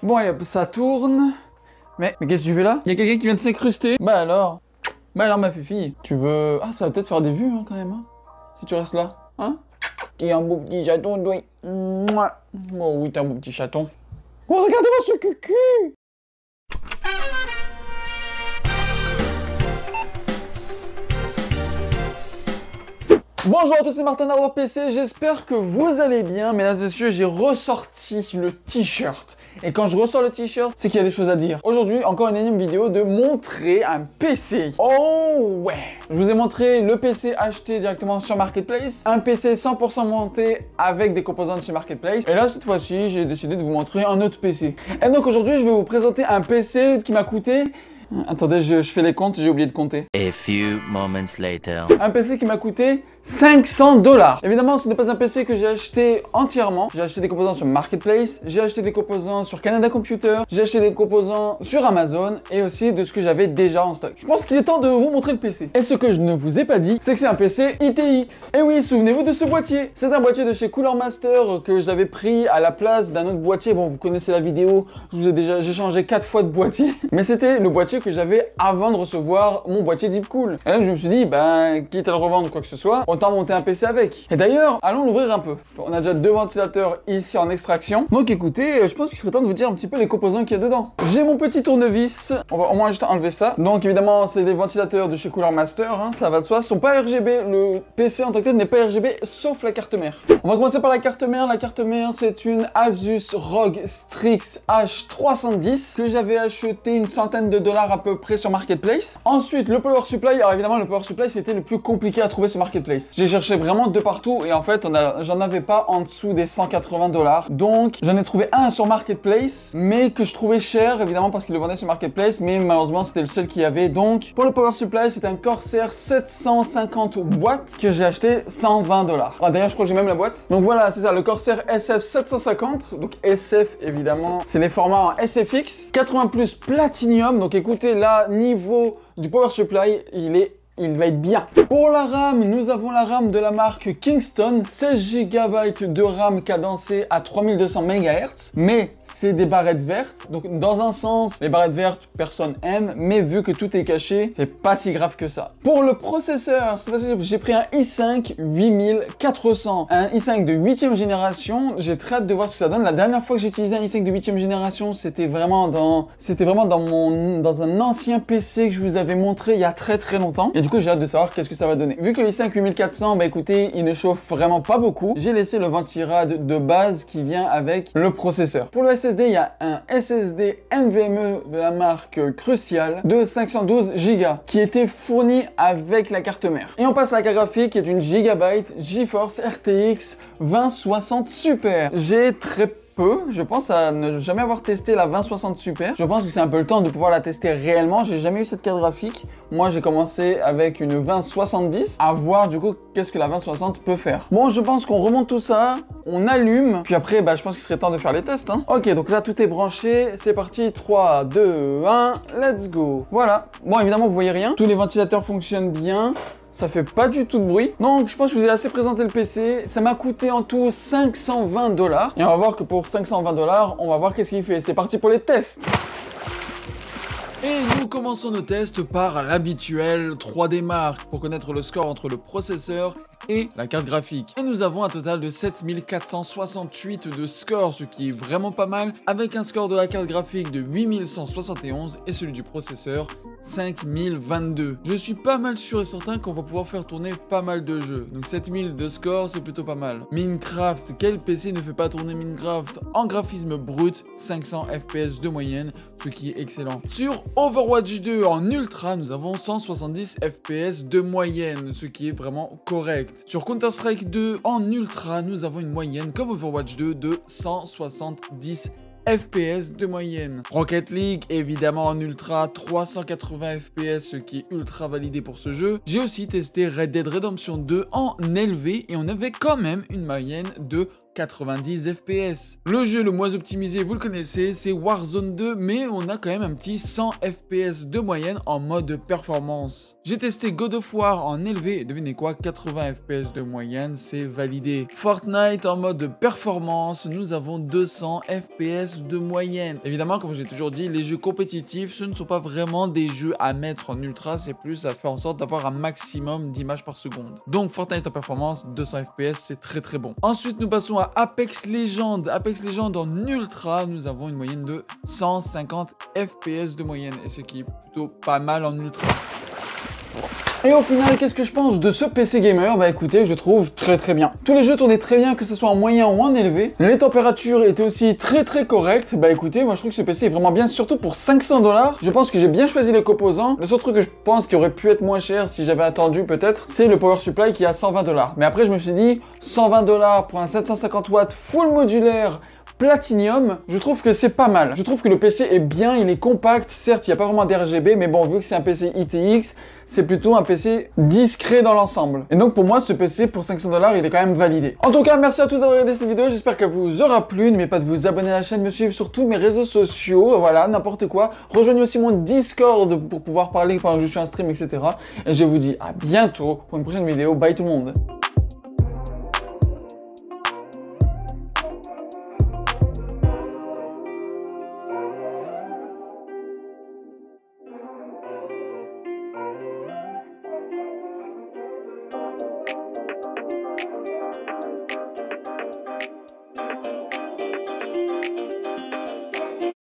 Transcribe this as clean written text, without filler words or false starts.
Bon, allez, hop, ça tourne. Mais qu'est-ce que tu fais là? Il y a quelqu'un qui vient de s'incruster. Bah alors, ma fifi, tu veux... Ah, ça va peut-être faire des vues, hein, quand même, hein, si tu restes là, hein? T'es un beau petit chaton, toi. Mouah. Oh oui, t'es un beau petit chaton. Oh, regardez-moi ce cucu! Bonjour à tous, c'est Martin Hardware PC, j'espère que vous allez bien. Mesdames et messieurs, j'ai ressorti le t-shirt. Et quand je ressors le t-shirt, c'est qu'il y a des choses à dire. Aujourd'hui, encore une énième vidéo de montrer un PC. Oh ouais! Je vous ai montré le PC acheté directement sur Marketplace. Un PC 100% monté avec des composants de chez Marketplace. Et là, cette fois-ci, j'ai décidé de vous montrer un autre PC. Et donc aujourd'hui, je vais vous présenter un PC qui m'a coûté... Attendez, je fais les comptes, j'ai oublié de compter. A few moments later. Un PC qui m'a coûté 500 $. Évidemment, ce n'est pas un PC que j'ai acheté entièrement. J'ai acheté des composants sur Marketplace, j'ai acheté des composants sur Canada Computer, j'ai acheté des composants sur Amazon et aussi de ce que j'avais déjà en stock. Je pense qu'il est temps de vous montrer le PC. Et ce que je ne vous ai pas dit, c'est que c'est un PC ITX. Et oui, souvenez-vous de ce boîtier. C'est un boîtier de chez Cooler Master que j'avais pris à la place d'un autre boîtier. Bon, vous connaissez la vidéo, j'ai changé 4 fois de boîtier. Mais c'était le boîtier que j'avais avant de recevoir mon boîtier Deepcool. Et donc je me suis dit, quitte à le revendre ou quoi que ce soit, autant monter un PC avec. Et d'ailleurs, allons l'ouvrir un peu. On a déjà 2 ventilateurs ici en extraction. Donc écoutez, je pense qu'il serait temps de vous dire un petit peu les composants qu'il y a dedans. J'ai mon petit tournevis. On va au moins juste enlever ça. Donc évidemment, c'est des ventilateurs de chez Cooler Master, hein, ça va de soi. Ils sont pas RGB. Le PC en tant que tel n'est pas RGB, sauf la carte mère. On va commencer par la carte mère. La carte mère, c'est une Asus ROG Strix H310 que j'avais acheté une centaine de dollars à peu près sur Marketplace. Ensuite, le power supply. Alors évidemment, le power supply, c'était le plus compliqué à trouver sur Marketplace. J'ai cherché vraiment de partout et en fait, j'en avais pas en dessous des 180 $. Donc, j'en ai trouvé un sur Marketplace, mais que je trouvais cher, évidemment, parce qu'il le vendait sur Marketplace, mais malheureusement, c'était le seul qu'il y avait. Donc, pour le power supply, c'est un Corsair 750 watts que j'ai acheté 120 $. Ah, d'ailleurs, je crois que j'ai même la boîte. Donc voilà, c'est ça, le Corsair SF 750. Donc SF, évidemment, c'est les formats en SFX. 80 plus Platinum. Donc écoutez, là, niveau du power supply, il va être bien. Pour la RAM, nous avons la RAM de la marque Kingston, 16 GB de RAM cadencée à 3200 MHz, mais c'est des barrettes vertes. Donc dans un sens, les barrettes vertes, personne aime, mais vu que tout est caché, c'est pas si grave que ça. Pour le processeur, cette fois-ci, j'ai pris un i5 8400, un i5 de 8e génération. J'ai très hâte de voir ce que ça donne. La dernière fois que j'ai utilisé un i5 de 8e génération, c'était vraiment dans un ancien PC que je vous avais montré il y a très longtemps. Et du coup, j'ai hâte de savoir qu'est-ce que ça va donner. Vu que le i5 8400, écoutez, il ne chauffe vraiment pas beaucoup, j'ai laissé le ventirad de base qui vient avec le processeur. Pour le SSD, il y a un SSD NVMe de la marque Crucial de 512 Go qui était fourni avec la carte mère. Et on passe à la carte graphique qui est une Gigabyte GeForce RTX 2060 Super. J'ai très peu, je pense à ne jamais avoir testé la 2060 Super. Je pense que c'est un peu le temps de pouvoir la tester réellement. J'ai jamais eu cette carte graphique. Moi, j'ai commencé avec une 2070 à voir du coup qu'est-ce que la 2060 peut faire. Bon, je pense qu'on remonte tout ça, on allume, puis après, je pense qu'il serait temps de faire les tests. Hein. Ok, donc là, tout est branché. C'est parti, 3, 2, 1, let's go. Voilà. Bon, évidemment, vous voyez rien. Tous les ventilateurs fonctionnent bien. Ça fait pas du tout de bruit. Donc je pense que je vous ai assez présenté le PC. Ça m'a coûté en tout 520 $. Et on va voir que pour 520 $, on va voir qu'est-ce qu'il fait. C'est parti pour les tests. Et nous commençons nos tests par l'habituel 3D Mark pour connaître le score entre le processeur et la carte graphique. Et nous avons un total de 7468 de score, ce qui est vraiment pas mal, avec un score de la carte graphique de 8171 et celui du processeur 5022. Je suis pas mal sûr et certain qu'on va pouvoir faire tourner pas mal de jeux. Donc 7000 de score, c'est plutôt pas mal. Minecraft, quel PC ne fait pas tourner Minecraft en graphisme brut, 500 FPS de moyenne, ce qui est excellent. Sur Overwatch 2 en ultra, nous avons 170 FPS de moyenne, ce qui est vraiment correct. Sur Counter-Strike 2 en ultra, nous avons une moyenne comme Overwatch 2 de 170 FPS de moyenne. Rocket League, évidemment en ultra, 380 FPS, ce qui est ultra validé pour ce jeu. J'ai aussi testé Red Dead Redemption 2 en élevé et on avait quand même une moyenne de 90 FPS. Le jeu le moins optimisé, vous le connaissez, c'est Warzone 2, mais on a quand même un petit 100 FPS de moyenne en mode performance. J'ai testé God of War en élevé, et devinez quoi, 80 FPS de moyenne, c'est validé. Fortnite en mode performance, nous avons 200 FPS de moyenne. Évidemment, comme j'ai toujours dit, les jeux compétitifs, ce ne sont pas vraiment des jeux à mettre en ultra, c'est plus à faire en sorte d'avoir un maximum d'images par seconde. Donc Fortnite en performance, 200 FPS, c'est très très bon. Ensuite, nous passons à Apex Legends. Apex Legends en ultra, nous avons une moyenne de 150 FPS de moyenne, et ce qui est plutôt pas mal en ultra. Et au final, qu'est-ce que je pense de ce PC gamer? Bah écoutez, je trouve très très bien. Tous les jeux tournaient très bien, que ce soit en moyen ou en élevé. Les températures étaient aussi très très correctes. Bah écoutez, moi je trouve que ce PC est vraiment bien, surtout pour 500 $. Je pense que j'ai bien choisi les composants. Le seul truc que je pense qui aurait pu être moins cher si j'avais attendu peut-être, c'est le power supply qui est à 120 $. Mais après je me suis dit, 120 $ pour un 750 watts full modulaire Platinum, je trouve que c'est pas mal. Je trouve que le PC est bien, il est compact. Certes, il n'y a pas vraiment d'RGB, mais bon, vu que c'est un PC ITX, c'est plutôt un PC discret dans l'ensemble. Et donc pour moi, ce PC pour 500 $, il est quand même validé. En tout cas, merci à tous d'avoir regardé cette vidéo. J'espère qu'elle vous aura plu. N'oubliez pas de vous abonner à la chaîne, me suivre sur tous mes réseaux sociaux. Voilà, n'importe quoi. Rejoignez aussi mon Discord pour pouvoir parler pendant que je suis en stream, etc. Et je vous dis à bientôt pour une prochaine vidéo. Bye tout le monde.